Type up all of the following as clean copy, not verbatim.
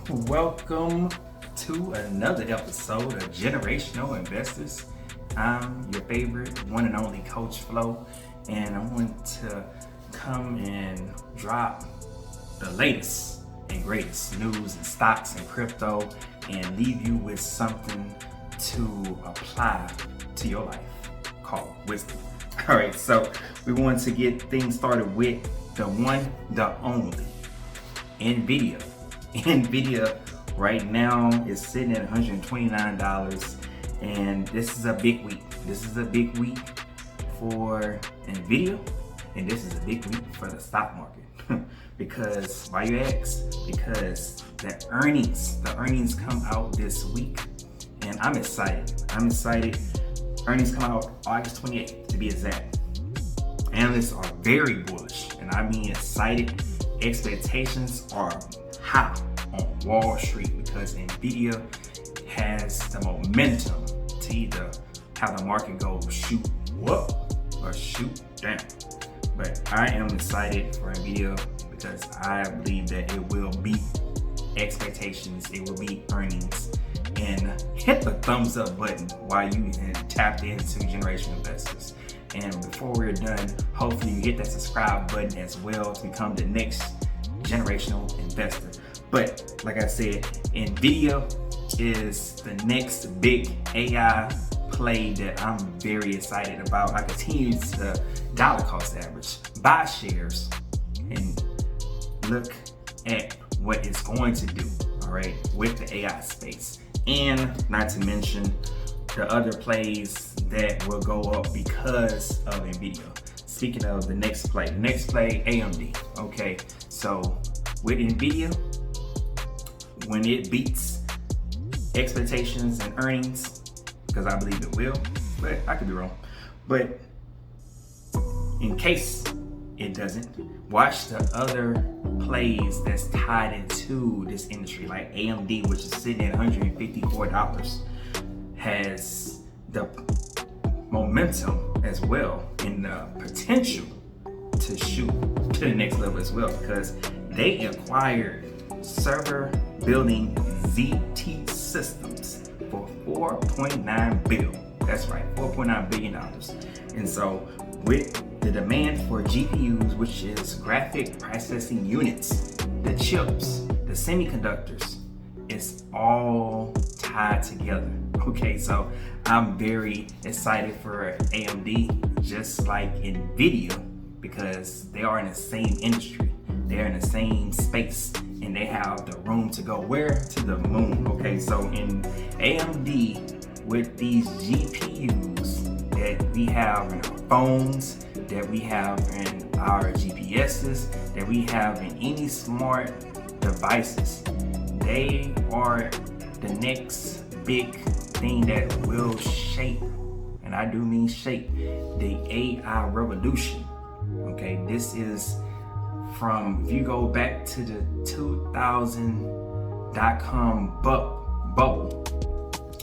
Welcome to another episode of Generational Investors. I'm your favorite one and only Coach Flo, and I want to come and drop the latest and greatest news in stocks and crypto and leave you with something to apply to your life called wisdom. All right, so we want to get things started with the one, the only, Nvidia. Nvidia right now is sitting at $129, and this is a big week. This is a big week for Nvidia, and this is a big week for the stock market. Because, why you ask? Because the earnings come out this week, and I'm excited. Earnings come out August 28th to be exact. Analysts are very bullish, and I mean excited. Expectations are high on Wall Street because Nvidia has the momentum to either have the market go shoot up or shoot down. But I am excited for Nvidia because I believe that it will beat expectations, it will beat earnings, and hit the thumbs up button while you tapped into Generational Investors. And before we're done, hopefully you hit that subscribe button as well to become the next generational investor. But like I said, Nvidia is the next big AI play that I'm very excited about. I continue to dollar cost average, buy shares, and look at what it's going to do, all right, with the AI space. And not to mention the other plays that will go up because of Nvidia. Speaking of the next play, AMD. Okay, so with Nvidia, when it beats expectations and earnings, because I believe it will, but I could be wrong. But in case it doesn't, watch the other plays that's tied into this industry, like AMD, which is sitting at $154, has the momentum as well and the potential to shoot to the next level as well, because they acquired server building ZT Systems for $4.9 billion. That's right, $4.9 billion. And so with the demand for GPUs, which is graphic processing units, the chips, the semiconductors, it's all tied together. Okay, so I'm very excited for AMD, just like Nvidia, because they are in the same industry, they're in the same space, and they have the room to go where? To the moon. Okay, so in AMD, with these GPUs that we have in our phones, that we have in our GPSs, that we have in any smart devices, they are the next big thing that will shape, and I do mean shape, the AI revolution. Okay, this is from, if you go back to the 2000 .com bubble,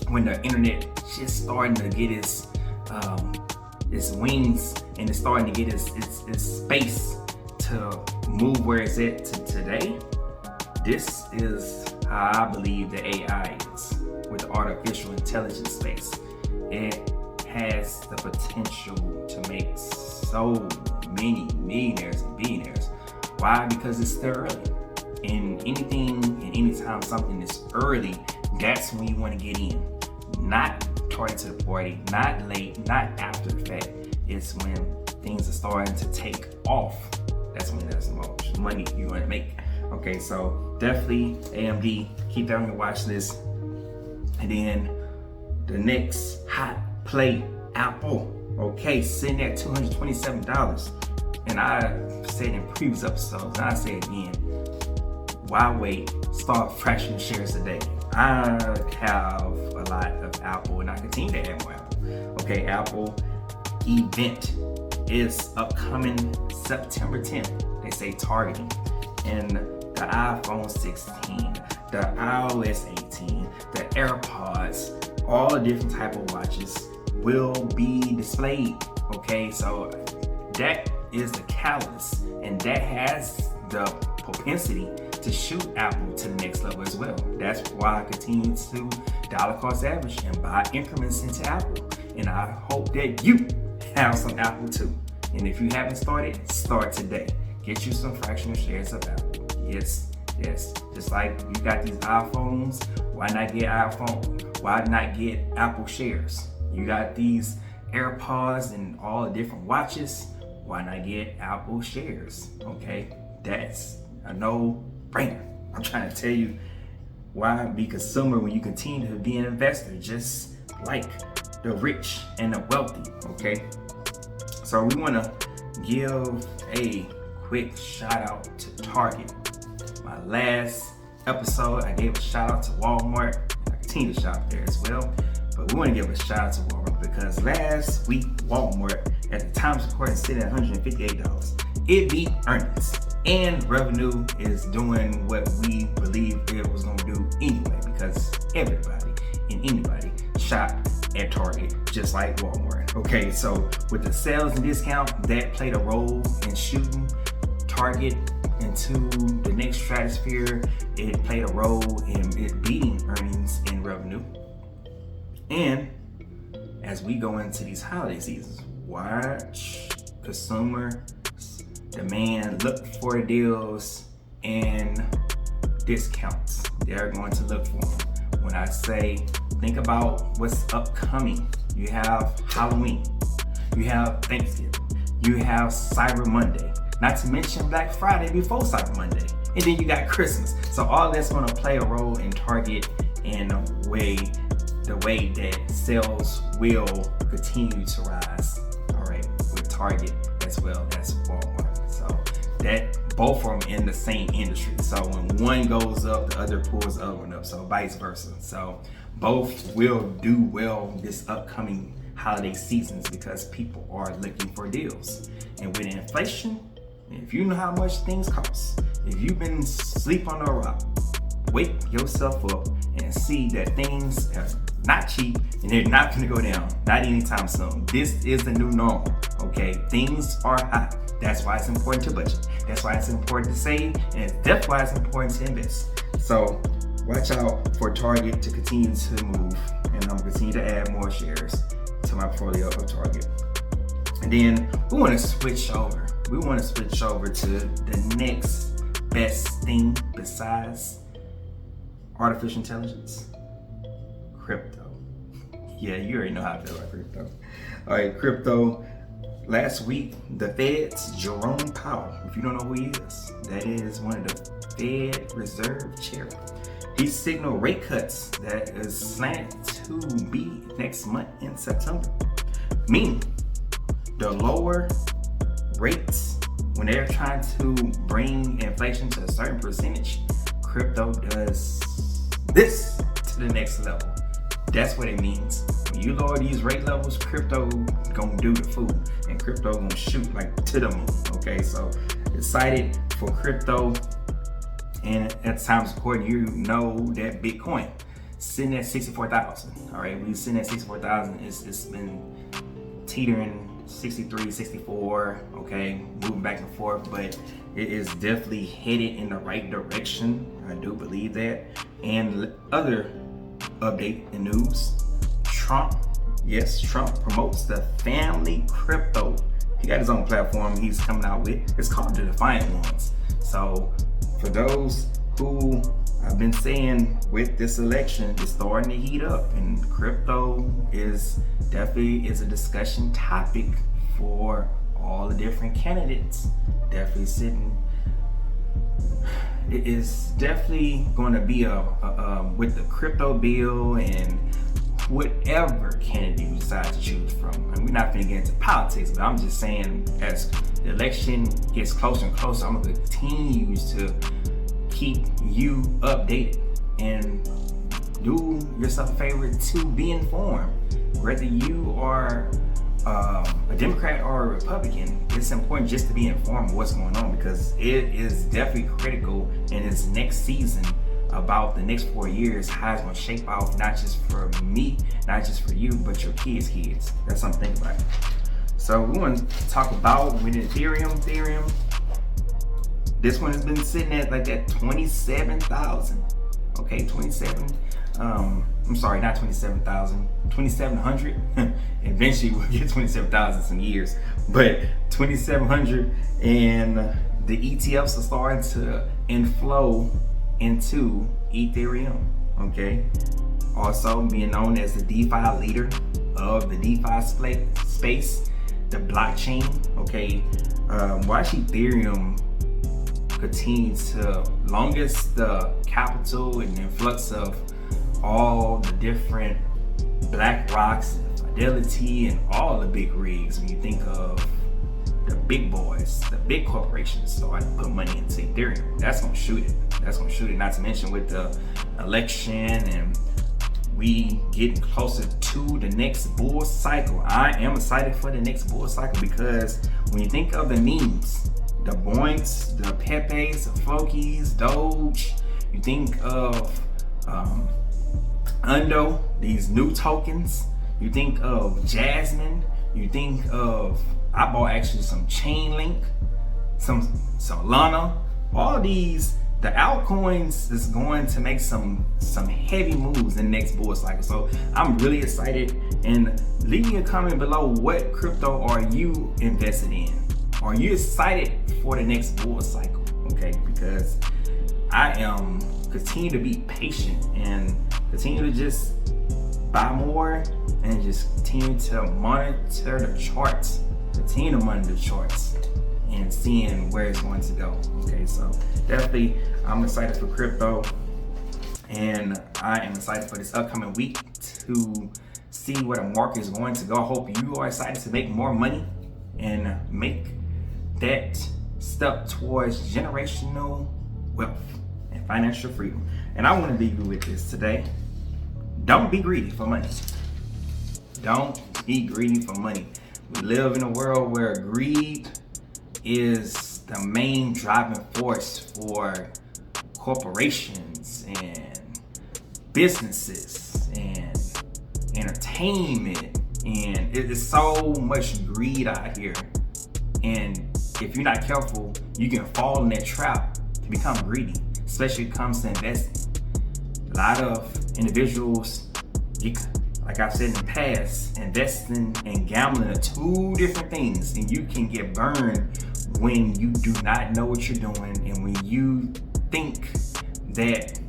when the internet just starting to get its wings and it's starting to get its space to move where it's at to today. This is how I believe the AI is with the artificial intelligence space. It has the potential to make so many millionaires and billionaires. Why? Because it's still early. In anything and anytime something is early, that's when you want to get in. Not target to the party, not late, not after the fact. It's when things are starting to take off. That's when there's the most money you're going to make. Okay, so definitely AMD, keep that on your watch list. And then the next hot play, Apple. Okay, sitting at $227. And I said in previous episodes, and I say again, why wait? Start fractional shares today. I have a lot of Apple, and I continue to have more Apple. Okay, Apple event is upcoming September 10th. They say targeting. And the iPhone 16, the iOS 18, the AirPods, all the different type of watches will be displayed. Okay, so that is the catalyst, and that has the propensity to shoot Apple to the next level as well. That's why I continue to dollar cost average and buy increments into Apple. And I hope that you have some Apple too. And if you haven't started, start today. Get you some fractional shares of Apple. Yes. Just like you got these iPhones, why not get iPhone? Why not get Apple shares? You got these AirPods and all the different watches. Why not get Apple shares? Okay, that's a no-brainer. I'm trying to tell you why be consumer when you continue to be an investor, just like the rich and the wealthy. Okay, so we want to give a quick shout out to Target. My last episode, I gave a shout out to Walmart. I continue to shop there as well. But we want to give a shout out to Walmart because last week, Walmart, at the time of recording, sitting at $158. It beat earnings. And revenue is doing what we believe it was going to do anyway because everybody and anybody shopped at Target just like Walmart. Okay, so with the sales and discount, that played a role in shooting Target into the next stratosphere. It played a role in it beating earnings and revenue. And as we go into these holiday seasons, watch consumer demand, look for deals and discounts. They're going to look for them. When I say think about what's upcoming, you have Halloween, you have Thanksgiving, you have Cyber Monday, not to mention Black Friday before Cyber Monday, and then you got Christmas. So all that's going to play a role in Target and the way that sales will continue to rise. All right, with Target as well as Walmart. So that both of them in the same industry. So when one goes up, the other pulls the other one up. So vice versa. So both will do well this upcoming holiday seasons because people are looking for deals. And with inflation, if you know how much things cost, if you've been asleep on a rock, wake yourself up and see that things are not cheap and they're not going to go down, not anytime soon. This is the new normal, okay? Things are hot. That's why it's important to budget. That's why it's important to save, and that's why it's important to invest. So watch out for Target to continue to move, and I'm going to continue to add more shares to my portfolio of Target. And then we want to switch over. We want to switch over to the next best thing besides artificial intelligence. Crypto. Yeah, you already know how I feel about crypto. All right, crypto. Last week, the Fed's Jerome Powell, if you don't know who he is, that is one of the Fed Reserve Chair. He signaled rate cuts that is slanted to be next month in September. Meaning, the lower rates, when they're trying to bring inflation to a certain percentage, crypto does this to the next level. That's what it means. When you lower these rate levels, crypto gonna do the food, and crypto gonna shoot like to the moon. Okay, so excited for crypto. And at times recording, you know that Bitcoin sitting at 64,000. All right, we sitting at 64,000. It's been teetering 63, 64. Okay, moving back and forth, but it is definitely headed in the right direction. I do believe that. And other update in news, Trump promotes the family crypto. He got his own platform he's coming out with. It's called the Defiant Ones. So for those who I've been saying with this election, it's starting to heat up, and crypto is definitely a discussion topic for all the different candidates. Definitely sitting. It is definitely going to be with the crypto bill and whatever candidate you decide to choose from. And we're not going to get into politics, but I'm just saying as the election gets closer and closer, I'm going to continue to keep you updated and do yourself a favor to be informed. Whether you are a Democrat or a Republican, it's important just to be informed of what's going on, because it is definitely critical in this next season about the next 4 years, how it's going to shape out, not just for me, not just for you, but your kids. That's something to think about. So we want to talk about with Ethereum. This one has been sitting at like that 27,000. Okay, 27. I'm sorry, not 27,000, 2,700. Eventually we'll get 27,000 some years, but 2,700, and the ETFs are starting to inflow into Ethereum. Okay, also being known as the DeFi leader of the DeFi space, the blockchain. Okay, watch Ethereum continues to, longest the capital and influx of all the different Black Rocks, Fidelity, and all the big rigs. When you think of the big boys, the big corporations starting to put money into Ethereum, that's gonna shoot it. That's gonna shoot it. Not to mention with the election and we getting closer to the next bull cycle. I am excited for the next bull cycle because when you think of the memes, the Boinks, the Pepes, the Flokies, Doge, you think of Undo, these new tokens, you think of Jasmine, you think of, I bought actually some Chainlink, some Solana, all these, the altcoins is going to make some heavy moves in the next bull cycle. So I'm really excited, and leave me a comment below, what crypto are you invested in? Are you excited for the next bull cycle? Okay, because I am continue to be patient and continue to just buy more and just continue to monitor the charts, continue to monitor the charts and seeing where it's going to go. Okay, so definitely I'm excited for crypto, and I am excited for this upcoming week to see where the market is going to go. I hope you are excited to make more money and make that step towards generational wealth and financial freedom. And I want to leave you with this today. Don't be greedy for money. Don't be greedy for money. We live in a world where greed is the main driving force for corporations and businesses and entertainment, and it is so much greed out here. And if you're not careful, you can fall in that trap to become greedy, especially when it comes to investing. A lot of individuals, like I've said in the past, investing and gambling are two different things, and you can get burned when you do not know what you're doing, and when you think that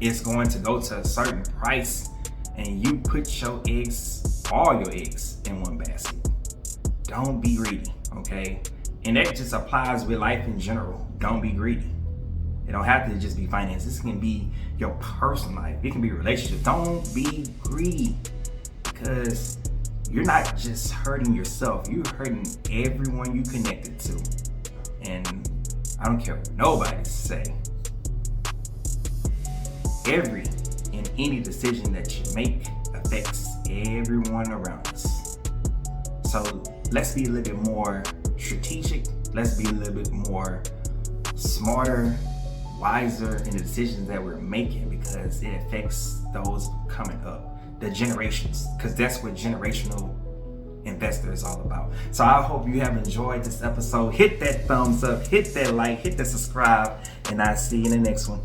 it's going to go to a certain price and you put your eggs, all your eggs, in one basket. Don't be greedy, okay? And that just applies with life in general. Don't be greedy. It don't have to just be finance. This can be your personal life. It can be relationships. Don't be greedy, because you're not just hurting yourself. You're hurting everyone you connected to. And I don't care what nobody say. Every and any decision that you make affects everyone around us. So let's be a little bit more strategic. Let's be a little bit more smarter, wiser in the decisions that we're making, because it affects those coming up, the generations, because that's what generational investor is all about. So I hope you have enjoyed this episode. Hit that thumbs up, hit that like, hit that subscribe, and I'll see you in the next one.